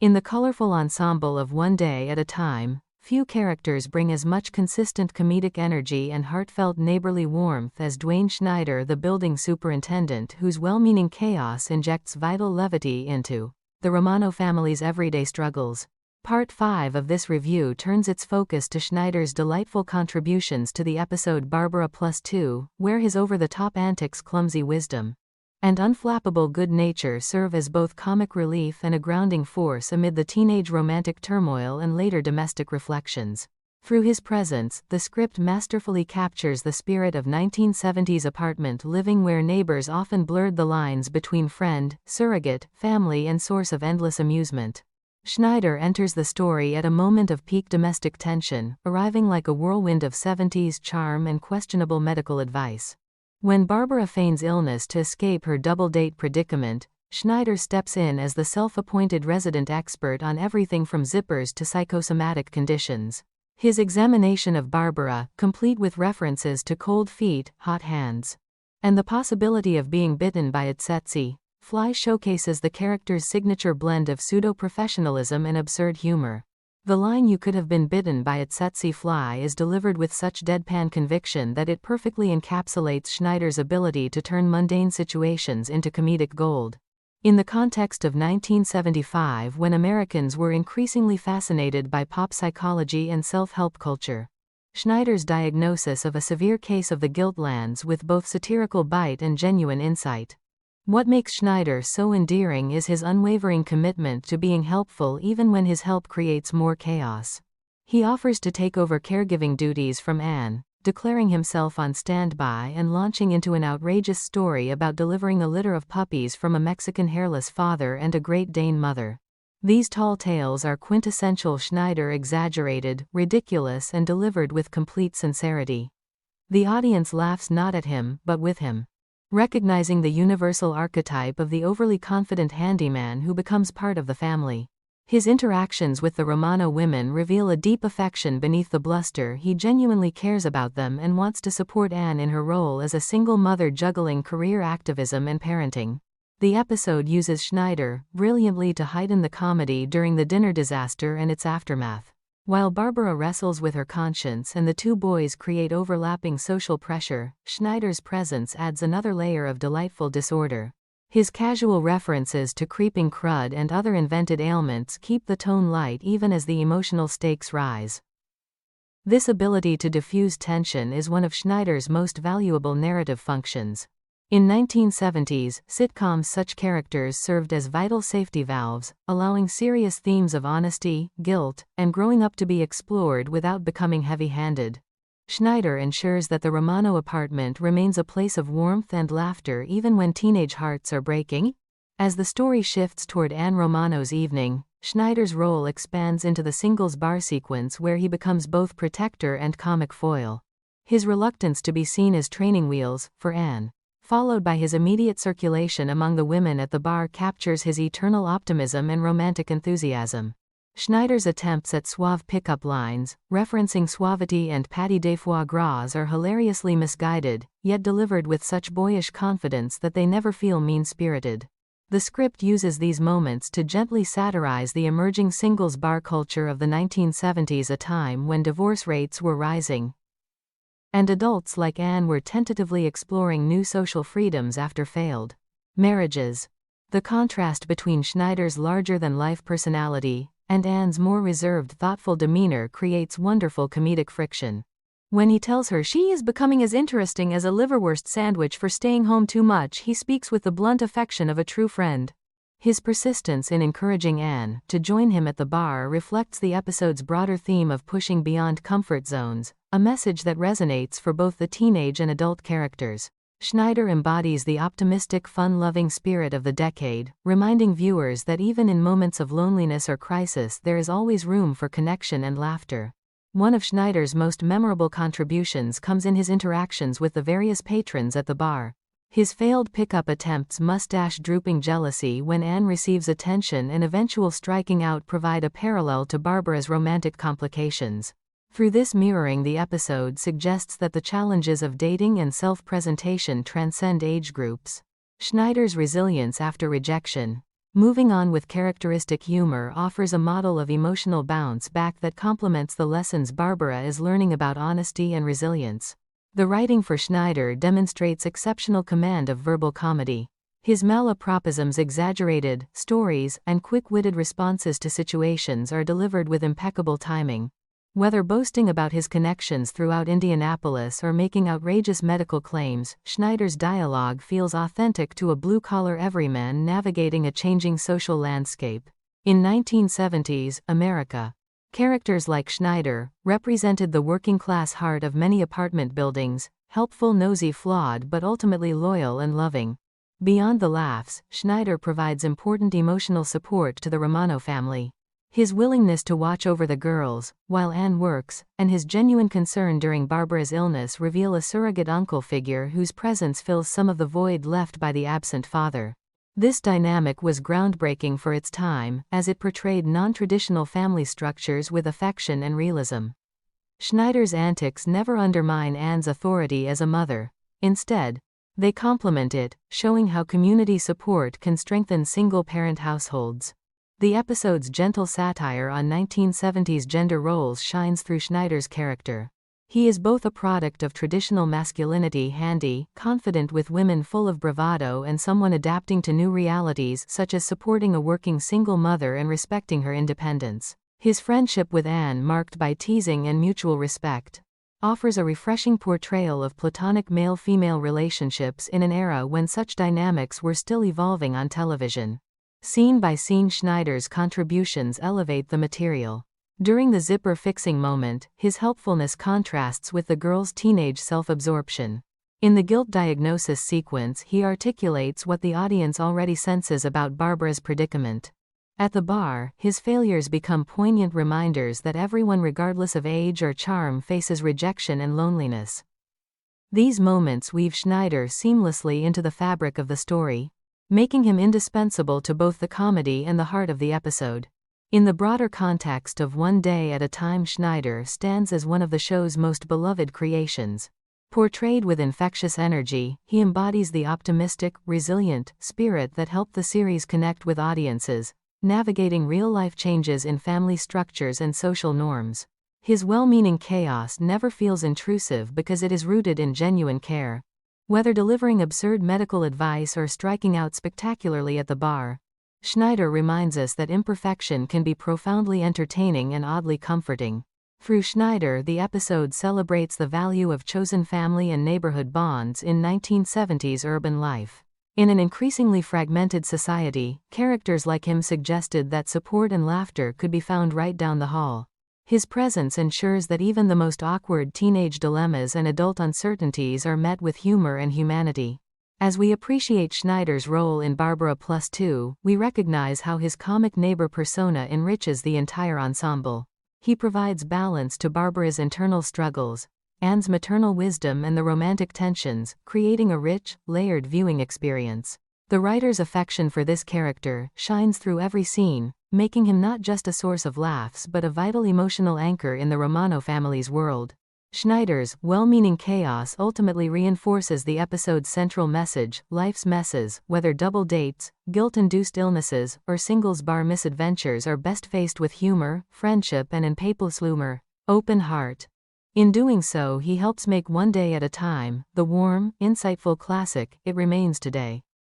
In the colorful ensemble of One Day at a Time, few characters bring as much consistent comedic energy and heartfelt neighborly warmth as Dwayne Schneider, the building superintendent whose well-meaning chaos injects vital levity into the Romano family's everyday struggles. Part 5 of this review turns its focus to Schneider's delightful contributions to the episode Barbara Plus 2, where his over-the-top antics, clumsy wisdom, and unflappable good nature serve as both comic relief and a grounding force amid the teenage romantic turmoil and later domestic reflections. Through his presence, the script masterfully captures the spirit of 1970s apartment living where neighbors often blurred the lines between friend, surrogate, family and source of endless amusement. Schneider enters the story at a moment of peak domestic tension, arriving like a whirlwind of 70s charm and questionable medical advice. When Barbara feigns illness to escape her double-date predicament, Schneider steps in as the self-appointed resident expert on everything from zippers to psychosomatic conditions. His examination of Barbara, complete with references to cold feet, hot hands, and the possibility of being bitten by a tsetse fly, showcases the character's signature blend of pseudo-professionalism and absurd humor. The line "you could have been bitten by a tsetse fly" is delivered with such deadpan conviction that it perfectly encapsulates Schneider's ability to turn mundane situations into comedic gold. In the context of 1975, when Americans were increasingly fascinated by pop psychology and self-help culture, Schneider's diagnosis of a severe case of the guilt lands with both satirical bite and genuine insight. What makes Schneider so endearing is his unwavering commitment to being helpful even when his help creates more chaos. He offers to take over caregiving duties from Anne, declaring himself on standby and launching into an outrageous story about delivering a litter of puppies from a Mexican hairless father and a Great Dane mother. These tall tales are quintessential Schneider, exaggerated, ridiculous and delivered with complete sincerity. The audience laughs not at him, but with him, recognizing the universal archetype of the overly confident handyman who becomes part of the family. His interactions with the Romano women reveal a deep affection beneath the bluster. He genuinely cares about them and wants to support Anne in her role as a single mother juggling career, activism and parenting. The episode uses Schneider brilliantly to heighten the comedy during the dinner disaster and its aftermath. While Barbara wrestles with her conscience and the two boys create overlapping social pressure, Schneider's presence adds another layer of delightful disorder. His casual references to creeping crud and other invented ailments keep the tone light even as the emotional stakes rise. This ability to diffuse tension is one of Schneider's most valuable narrative functions. In 1970s sitcoms, such characters served as vital safety valves, allowing serious themes of honesty, guilt, and growing up to be explored without becoming heavy-handed. Schneider ensures that the Romano apartment remains a place of warmth and laughter even when teenage hearts are breaking. As the story shifts toward Anne Romano's evening, Schneider's role expands into the singles bar sequence where he becomes both protector and comic foil. His reluctance to be seen as training wheels for Anne, followed by his immediate circulation among the women at the bar, captures his eternal optimism and romantic enthusiasm. Schneider's attempts at suave pickup lines, referencing suavity and pâté de foie gras, are hilariously misguided, yet delivered with such boyish confidence that they never feel mean-spirited. The script uses these moments to gently satirize the emerging singles bar culture of the 1970s, a time when divorce rates were rising, and adults like Anne were tentatively exploring new social freedoms after failed marriages. The contrast between Schneider's larger-than-life personality and Anne's more reserved, thoughtful demeanor creates wonderful comedic friction. When he tells her she is becoming as interesting as a liverwurst sandwich for staying home too much, he speaks with the blunt affection of a true friend. His persistence in encouraging Anne to join him at the bar reflects the episode's broader theme of pushing beyond comfort zones, a message that resonates for both the teenage and adult characters. Schneider embodies the optimistic, fun-loving spirit of the decade, reminding viewers that even in moments of loneliness or crisis there is always room for connection and laughter. One of Schneider's most memorable contributions comes in his interactions with the various patrons at the bar. His failed pickup attempts, mustache-drooping jealousy when Anne receives attention, and eventual striking out provide a parallel to Barbara's romantic complications. Through this mirroring, the episode suggests that the challenges of dating and self-presentation transcend age groups. Schneider's resilience after rejection, Moving on with characteristic humor offers a model of emotional bounce back that complements the lessons Barbara is learning about honesty and resilience. The writing for Schneider demonstrates exceptional command of verbal comedy. His malapropisms, exaggerated stories, and quick-witted responses to situations are delivered with impeccable timing. Whether boasting about his connections throughout Indianapolis or making outrageous medical claims, Schneider's dialogue feels authentic to a blue-collar everyman navigating a changing social landscape. In 1970s America, characters like Schneider represented the working-class heart of many apartment buildings, helpful, nosy, flawed, but ultimately loyal and loving. Beyond the laughs, Schneider provides important emotional support to the Romano family. His willingness to watch over the girls, while Anne works, and his genuine concern during Barbara's illness reveal a surrogate uncle figure whose presence fills some of the void left by the absent father. This dynamic was groundbreaking for its time, as it portrayed non-traditional family structures with affection and realism. Schneider's antics never undermine Anne's authority as a mother. Instead, they complement it, showing how community support can strengthen single-parent households. The episode's gentle satire on 1970s gender roles shines through Schneider's character. He is both a product of traditional masculinity, handy, confident with women, full of bravado, and someone adapting to new realities such as supporting a working single mother and respecting her independence. His friendship with Anne, marked by teasing and mutual respect, offers a refreshing portrayal of platonic male-female relationships in an era when such dynamics were still evolving on television. Scene by scene, Schneider's contributions elevate the material. During the zipper fixing moment, his helpfulness contrasts with the girl's teenage self-absorption. In the guilt diagnosis sequence, he articulates what the audience already senses about Barbara's predicament. At the bar, his failures become poignant reminders that everyone, regardless of age or charm, faces rejection and loneliness. These moments weave Schneider seamlessly into the fabric of the story, making him indispensable to both the comedy and the heart of the episode. In the broader context of One Day at a Time, Schneider stands as one of the show's most beloved creations. Portrayed with infectious energy, he embodies the optimistic, resilient spirit that helped the series connect with audiences, navigating real-life changes in family structures and social norms. His well-meaning chaos never feels intrusive because it is rooted in genuine care. Whether delivering absurd medical advice or striking out spectacularly at the bar, Schneider reminds us that imperfection can be profoundly entertaining and oddly comforting. Through Schneider, the episode celebrates the value of chosen family and neighborhood bonds in 1970s urban life. In an increasingly fragmented society, characters like him suggested that support and laughter could be found right down the hall. His presence ensures that even the most awkward teenage dilemmas and adult uncertainties are met with humor and humanity. As we appreciate Schneider's role in Barbara Plus 2, we recognize how his comic neighbor persona enriches the entire ensemble. He provides balance to Barbara's internal struggles, Anne's maternal wisdom, and the romantic tensions, creating a rich, layered viewing experience. The writer's affection for this character shines through every scene, making him not just a source of laughs but a vital emotional anchor in the Romano family's world. Schneider's well-meaning chaos ultimately reinforces the episode's central message: life's messes, whether double dates, guilt-induced illnesses, or singles bar misadventures, are best faced with humor, friendship, and an open heart. In doing so, he helps make One Day at a Time the warm, insightful classic it remains today.